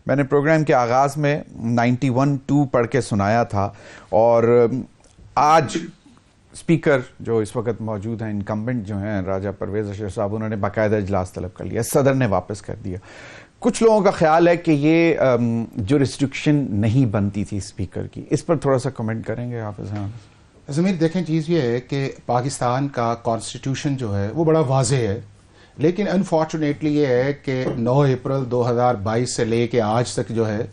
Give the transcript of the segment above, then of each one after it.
मैंने प्रोग्राम के आगाज़ में 91-2 पढ़ के सुनाया था और आज स्पीकर जो इस वक्त मौजूद हैं, इनकम्बेंट जो हैं राजा परवेज़ अशरफ साहब, उन्होंने बाकायदा इजलास तलब कर लिया, सदर ने वापस कर दिया। कुछ लोगों का ख्याल है कि ये जो रिस्ट्रिक्शन नहीं बनती थी स्पीकर की, इस पर थोड़ा सा कमेंट करेंगे हाफिज़ साहब? ज़मीर देखें, चीज़ ये है कि पाकिस्तान का कॉन्स्टिट्यूशन जो है वो बड़ा वाज़ेह है, लेकिन अनफॉर्चुनेटली ये है कि 9 अप्रैल 2022 से लेके आज तक जो है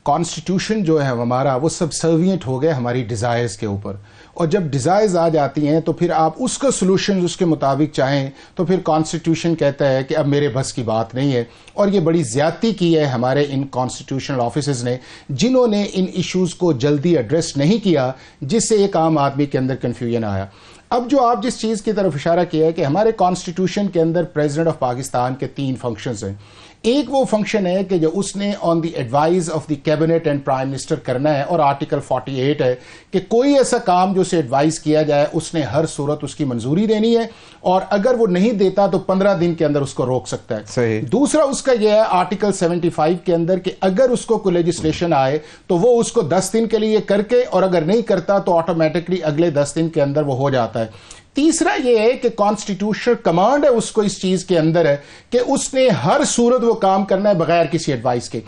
कॉन्स्टिट्यूशन जो है हमारा वो सबसर्विएंट हो गया हमारी डिज़ायर्स के ऊपर। और जब डिज़ायर्स आ जाती हैं तो फिर आप उसका सलूशन उसके मुताबिक चाहें तो फिर कॉन्स्टिट्यूशन कहता है कि अब मेरे बस की बात नहीं है। और ये बड़ी ज़्यादती की है हमारे इन कॉन्स्टिट्यूशनल ऑफिसर्स ने, जिन्होंने इन इश्यूज़ को जल्दी एड्रेस नहीं किया, जिससे एक आम आदमी के अंदर कन्फ्यूजन आया। अब जो आप जिस चीज़ की तरफ इशारा किया है कि हमारे कॉन्स्टिट्यूशन के अंदर प्रेसिडेंट ऑफ पाकिस्तान के 3 फंक्शंस हैं। एक वो फंक्शन है कि जो उसने on the advice of the cabinet and prime minister करना है, और आर्टिकल 48 है कि कोई ऐसा काम जो उसे एडवाइस किया जाए उसने हर सूरत उसकी मंजूरी देनी है, और अगर वो नहीं देता तो 15 दिन के अंदर उसको रोक सकता है। सही। दूसरा उसका यह है आर्टिकल 75 के अंदर कि अगर उसको कोई लेजिस्लेशन आए तो वो उसको 10 दिन के लिए करके, और अगर नहीं करता तो ऑटोमेटिकली अगले 10 दिन के अंदर वो हो जाता है। तीसरा यह है कि कॉन्स्टिट्यूशनल कमांड है उसको इस चीज के अंदर है कि उसने हर सूरत वो काम करना है बगैर किसी एडवाइस के।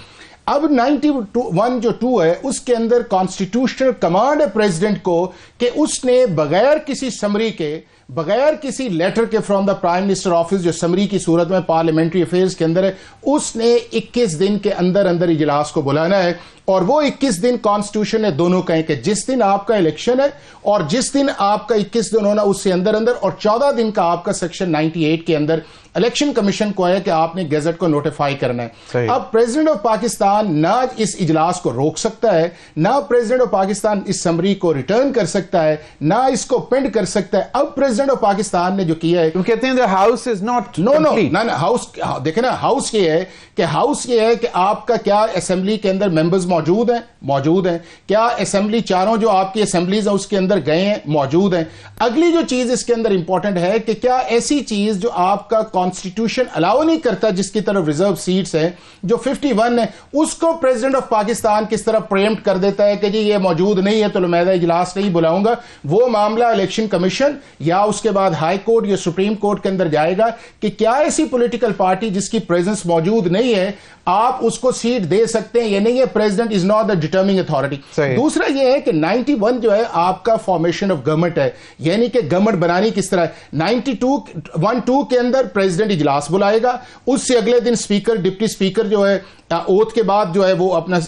अब 91 जो 2 है उसके अंदर कॉन्स्टिट्यूशनल कमांड है प्रेसिडेंट को कि उसने बगैर किसी समरी के, बगैर किसी लेटर के from the prime minister office, जो समरी की सूरत में पार्लियामेंट्री अफेयर्स के अंदर है, उसने 21 दिन के अंदर अंदर इजलास को बुलाना है। और वो 21 दिन कॉन्स्टिट्यूशन ने दोनों कहें कि जिस दिन आपका इलेक्शन है और जिस दिन आपका 21 दिन होना उससे अंदर अंदर, और 14 दिन का आपका सेक्शन 98 के अंदर इलेक्शन कमीशन को है कि आपने गैजेट को नोटिफाई करना है। अब प्रेसिडेंट ऑफ पाकिस्तान ना इस इजलास को रोक सकता है, ना प्रेसिडेंट ऑफ पाकिस्तान इस समरी को रिटर्न कर सकता है, ना इसको पेंड कर सकता है। अब प्रेसिडेंट ऑफ पाकिस्तान ने जो किया है, कहते हैं हाउस इज नॉट ना हाउस, देखे ना, हाउस ये है कि कि आपका क्या असेंबली के अंदर मेंबर्स मौजूद हैं, क्या असेंबली चारों जो आपकी असेंबलीज है उसके अंदर गए हैं, मौजूद हैं। अगली जो चीज इसके अंदर इंपॉर्टेंट है कि क्या ऐसी चीज जो आपका कॉन्स्टिट्यूशन अलाउ नहीं करता, जिसकी तरफ रिजर्व सीट्स है जो 51 है, उसको प्रेसिडेंट ऑफ पाकिस्तान किस तरह प्रेम्प्ट कर देता है कि जी ये मौजूद नहीं है तो नुमाइंदा इजलास नहीं बुलाऊंगा। वो मामला इलेक्शन कमीशन या उसके बाद हाई कोर्ट या सुप्रीम कोर्ट के अंदर जाएगा कि क्या ऐसी पॉलिटिकल पार्टी जिसकी प्रेजेंस मौजूद नहीं है आप उसको सीट दे सकते हैं या नहीं है। President is not the डिटर्मिंग authority. दूसरा यह है कि 91 जो है आपका फॉर्मेशन ऑफ गवर्नमेंट है, यानी कि गवर्नमेंट बनानी किस तरह। 92 के अंदर प्रेसिडेंट इजलास बुलाएगा, उससे अगले दिन स्पीकर डिप्टी स्पीकर जो है ओथ के बाद जो है वो अपना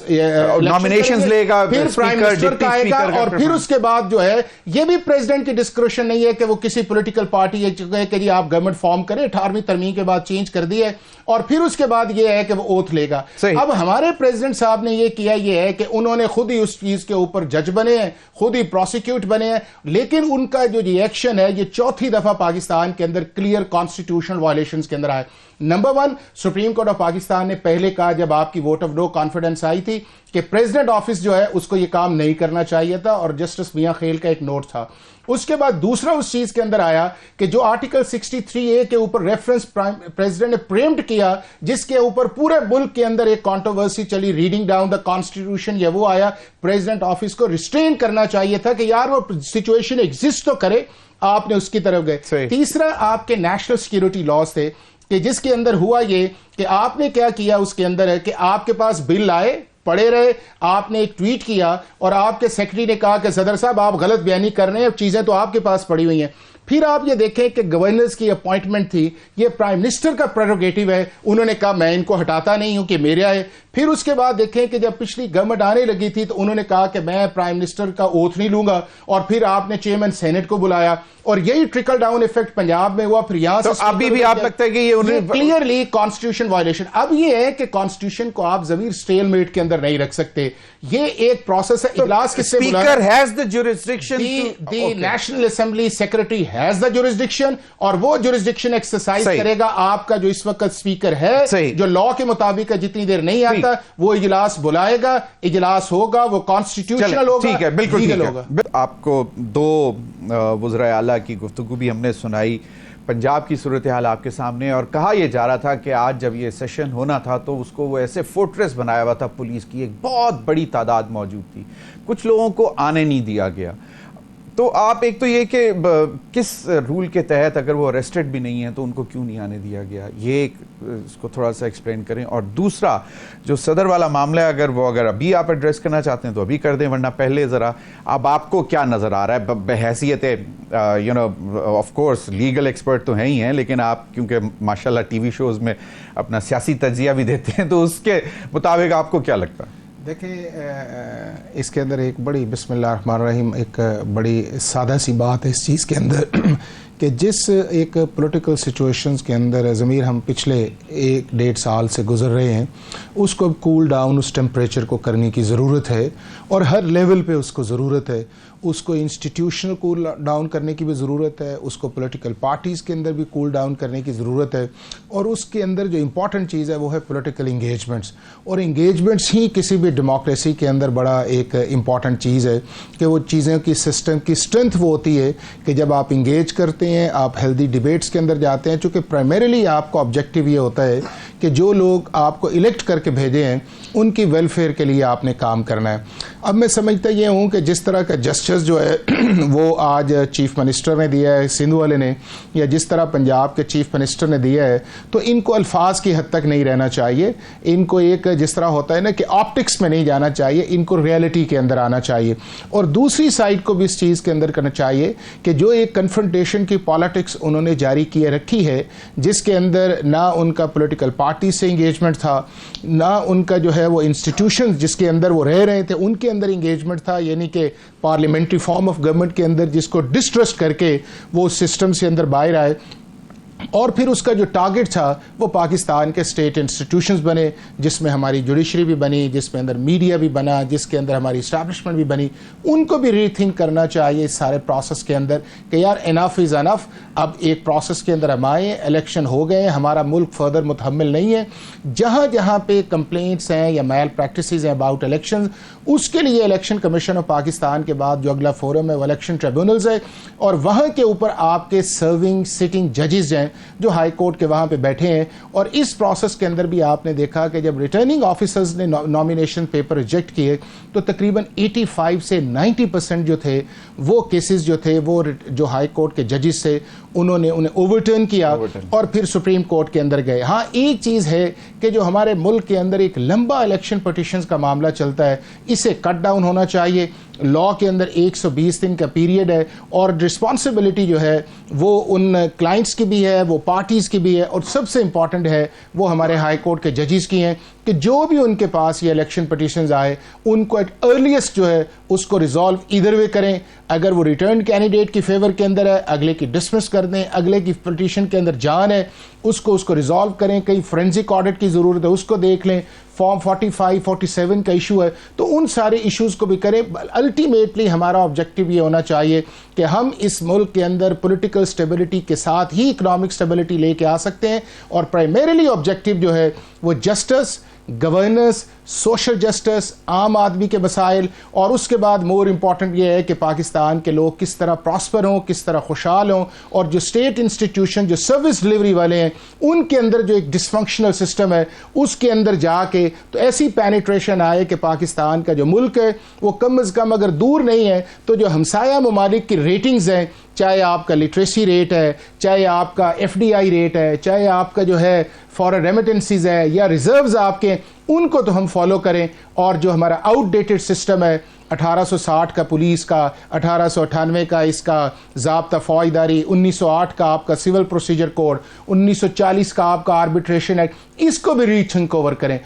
नॉमिनेशंस लेगा, फिर प्राइम मिनिस्टर का आएगा, और फिर उसके बाद जो है ये भी प्रेसिडेंट की डिस्क्रिप्शन नहीं है कि वो किसी पॉलिटिकल पार्टी कि जी आप गवर्नमेंट फॉर्म करें, 18वीं तरमीम के बाद चेंज कर दी है, और फिर उसके बाद ये है कि वो ओथ लेगा। अब हमारे प्रेसिडेंट साहब ने ये किया, ये है कि उन्होंने खुद ही उस चीज के ऊपर जज बने हैं, खुद ही प्रोसिक्यूट बने हैं, लेकिन उनका जो रिएक्शन है ये चौथी दफा पाकिस्तान के अंदर क्लियर कॉन्स्टिट्यूशनल वायलेशंस के अंदर आए। Number 1, Supreme Court of Pakistan ने पहले कहा जब आपकी वोट ऑफ नो कॉन्फिडेंस आई थी कि प्रेसिडेंट ऑफिस जो है उसको ये काम नहीं करना चाहिए था, और जस्टिस मियां खेल का एक नोट था। उसके बाद दूसरा उस चीज के अंदर आया कि जो आर्टिकल 63A के ऊपर रेफरेंस प्रेसिडेंट ने प्रेम्प्ट किया, जिसके ऊपर पूरे मुल्क के अंदर एक कंट्रोवर्सी चली, रीडिंग डाउन द कॉन्स्टिट्यूशन, ये वो आया, प्रेसिडेंट ऑफिस को रिस्ट्रेन करना चाहिए था कि यार वो सिचुएशन एग्जिस्ट तो करे, आपने उसकी तरफ गए। तीसरा आपके नेशनल सिक्योरिटी लॉज थे कि जिसके अंदर हुआ ये कि आपने क्या किया, उसके अंदर है कि आपके पास बिल आए, पड़े रहे, आपने एक ट्वीट किया और आपके सेक्रेटरी ने कहा कि सदर साहब आप गलत बयानी कर रहे हैं, चीजें तो आपके पास पड़ी हुई हैं। फिर आप ये देखें कि गवर्नर्स की अपॉइंटमेंट थी, ये प्राइम मिनिस्टर का प्रेरोगेटिव है, उन्होंने कहा मैं इनको हटाता नहीं हूं कि मेरे आए। फिर उसके बाद देखें कि जब पिछली गवर्नमेंट आने लगी थी तो उन्होंने कहा कि मैं प्राइम मिनिस्टर का ओथ नहीं लूंगा, और फिर आपने चेयरमैन सेनेट को बुलाया, और यही ट्रिकल डाउन इफेक्ट पंजाब में हुआ। फिर यहां से अभी भी आप लगता है कि ये क्लियरली कॉन्स्टिट्यूशन वायलेशन। अब ये है कि कॉन्स्टिट्यूशन को आप जमीर स्टेलमेट के अंदर नहीं रख सकते, ये एक प्रोसेस है। इजलास किससे बुलाना? Speaker has the jurisdiction, the national assembly secretary has the jurisdiction, और वो जुरिस्डिक्शन एक्सरसाइज करेगा आपका जो इस वक्त स्पीकर है, जो लॉ के मुताबिक है, जितनी देर नहीं आता वो इजलास बुलाएगा, इजलास होगा, वो कॉन्स्टिट्यूशनल होगा, ठीक है, बिल्कुल ठीक होगा। आपको 2 वज़राए आला की गुफ्तगू भी हमने सुनाई, पंजाब की सूरत हाल आपके सामने, और कहा यह जा रहा था कि आज जब ये सेशन होना था तो उसको वो ऐसे फोर्ट्रेस बनाया हुआ था, पुलिस की एक बहुत बड़ी तादाद मौजूद थी, कुछ लोगों को आने नहीं दिया गया। तो आप एक तो ये कि किस रूल के तहत अगर वो अरेस्टेड भी नहीं है तो उनको क्यों नहीं आने दिया गया, ये इसको थोड़ा सा एक्सप्लेन करें। और दूसरा जो सदर वाला मामला है, अगर अभी आप एड्रेस करना चाहते हैं तो अभी कर दें, वरना पहले ज़रा अब आपको क्या नज़र आ रहा है बहैसियत you know of course legal expert तो हैं ही हैं, लेकिन आप क्योंकि माशाल्लाह टीवी शोज़ में अपना सियासी तज्जिया भी देते हैं, तो उसके मुताबिक आपको क्या लगता है? देखिए, इसके अंदर एक बड़ी बिस्मिल्लाहिर्रहमानिर्रहीम एक बड़ी सादा सी बात है इस चीज़ के अंदर कि जिस एक पॉलिटिकल सिचुएशंस के अंदर ज़मीर हम पिछले 1-1.5 साल से गुज़र रहे हैं, उसको कूल डाउन उस टेम्परेचर को करने की ज़रूरत है, और हर लेवल पे उसको ज़रूरत है। उसको इंस्टीट्यूशनल कूल डाउन करने की भी ज़रूरत है, उसको पॉलिटिकल पार्टीज़ के अंदर भी कूल डाउन करने की ज़रूरत है, और उसके अंदर जो इम्पॉर्टेंट चीज़ है वो है पॉलिटिकल इंगेजमेंट्स। और इंगेजमेंट्स ही किसी भी डेमोक्रेसी के अंदर बड़ा एक इम्पॉर्टेंट चीज़ है कि वो चीज़ों की सिस्टम की स्ट्रेंथ वो होती है कि जब आप इंगेज करते हैं, आप हेल्दी डिबेट्स के अंदर जाते हैं, चूँकि प्राइमरीली आपका ऑब्जेक्टिव ये होता है कि जो लोग आपको इलेक्ट करके भेजे हैं उनकी वेलफेयर के लिए आपने काम करना है। अब मैं समझता ये हूँ कि जिस तरह का जस्टिस जो है वो आज चीफ मिनिस्टर ने दिया है सिंध वाले ने, या जिस तरह पंजाब के चीफ मिनिस्टर ने दिया है, तो इनको अल्फाज की हद तक नहीं रहना चाहिए। इनको एक जिस तरह होता है ना कि ऑप्टिक्स में नहीं जाना चाहिए, इनको रियलिटी के अंदर आना चाहिए। और दूसरी साइड को भी इस चीज़ के अंदर करना चाहिए कि जो एक कन्फ्रंटेशन की पॉलिटिक्स उन्होंने जारी किए रखी है, जिसके अंदर ना उनका पॉलिटिकल पार्टी से इंगेजमेंट था, ना उनका जो है वो इंस्टीट्यूशन जिसके अंदर वो रह रहे थे उनके अंदर इंगेजमेंट था, यानी कि पार्लियामेंट्री फॉर्म ऑफ गवर्नमेंट के अंदर जिसको डिस्ट्रस्ट करके वो सिस्टम से अंदर बाहर आए। और फिर उसका जो टारगेट था वो पाकिस्तान के स्टेट इंस्टीट्यूशंस बने, जिसमें हमारी जुडिशरी भी बनी, जिसमें अंदर मीडिया भी बना, जिसके अंदर हमारी इस्टेब्लिशमेंट भी बनी। उनको भी रीथिंक करना चाहिए इस सारे प्रोसेस के अंदर कि यार इनफ इज़ अनफ, अब एक प्रोसेस के अंदर हम आए, इलेक्शन हो गए, हमारा मुल्क फर्दर मुतहम्मिल नहीं है। जहाँ जहाँ पे कंप्लेंट्स हैं या मैल प्रैक्टिसेस हैं अबाउट इलेक्शन, उसके लिए इलेक्शन कमीशन ऑफ पाकिस्तान के बाद जो अगला फोरम है वो इलेक्शन ट्रिब्यूनल्स है, और वहाँ के ऊपर आपके सर्विंग सिटिंग जजेस हैं जो हाई कोर्ट के वहाँ पे बैठे हैं। और इस प्रोसेस के अंदर भी आपने देखा कि जब रिटर्निंग ऑफिसर्स ने नॉमिनेशन पेपर रिजेक्ट किए तो तकरीबन 85 से 90% जो थे वो केसेस जो थे वो जो हाई कोर्ट के जजेस से उन्होंने उन्हें ओवरटर्न किया और फिर सुप्रीम कोर्ट के अंदर गए। हाँ, एक चीज़ है कि जो हमारे मुल्क के अंदर एक लंबा इलेक्शन पटिशंस का मामला चलता है, इसे कट डाउन होना चाहिए। लॉ के अंदर 120 दिन का पीरियड है, और रिस्पॉन्सिबिलिटी जो है वो उन क्लाइंट्स की भी है, वो पार्टीज़ की भी है, और सबसे इम्पॉर्टेंट है वो हमारे हाई कोर्ट के जजेस की हैं कि जो भी उनके पास ये इलेक्शन पटिशंस आए उनको एट अर्लीस्ट जो है उसको रिजॉल्व इधर वे करें। अगर वो रिटर्न कैंडिडेट की फेवर के अंदर है, अगले की डिसमिस कर दें, अगले की पटिशन के अंदर जान है उसको रिजॉल्व करें। कहीं फोरेंसिक ऑडिट की ज़रूरत है उसको देख लें, फॉर्म 45, 47 का इशू है तो उन सारे इश्यूज़ को भी करें। अल्टीमेटली हमारा ऑब्जेक्टिव ये होना चाहिए कि हम इस मुल्क के अंदर पॉलिटिकल स्टेबिलिटी के साथ ही इकोनॉमिक स्टेबिलिटी लेके आ सकते हैं, और प्राइमरीली ऑब्जेक्टिव जो है वो जस्टिस, गवर्नेंस, सोशल जस्टिस, आम आदमी के मसाइल, और उसके बाद मोर इम्पॉर्टेंट ये है कि पाकिस्तान के लोग किस तरह प्रॉस्पर हों, किस तरह खुशहाल हों, और जो स्टेट इंस्टीट्यूशन जो सर्विस डिलीवरी वाले हैं उनके अंदर जो एक डिसफंक्शनल सिस्टम है उसके अंदर जाके तो ऐसी पेनिट्रेशन आए कि पाकिस्तान का जो मुल्क है वो कम अज़ कम अगर दूर नहीं है तो जो हमसाया ममालिक की रेटिंग्स हैं, चाहे आपका लिटरेसी रेट है, चाहे आपका FDI रेट है, चाहे आपका जो है फॉरेन रेमिटेंसीज है या रिजर्व्स आपके, उनको तो हम फॉलो करें। और जो हमारा आउटडेटेड सिस्टम है 1860 का पुलिस का, 1898 का इसका ज़ाब्ता फ़ौजदारी, 1908 का आपका सिविल प्रोसीजर कोड, 1940 का आपका आर्बिट्रेशन एक्ट, इसको भी रीथिंक ओवर करें।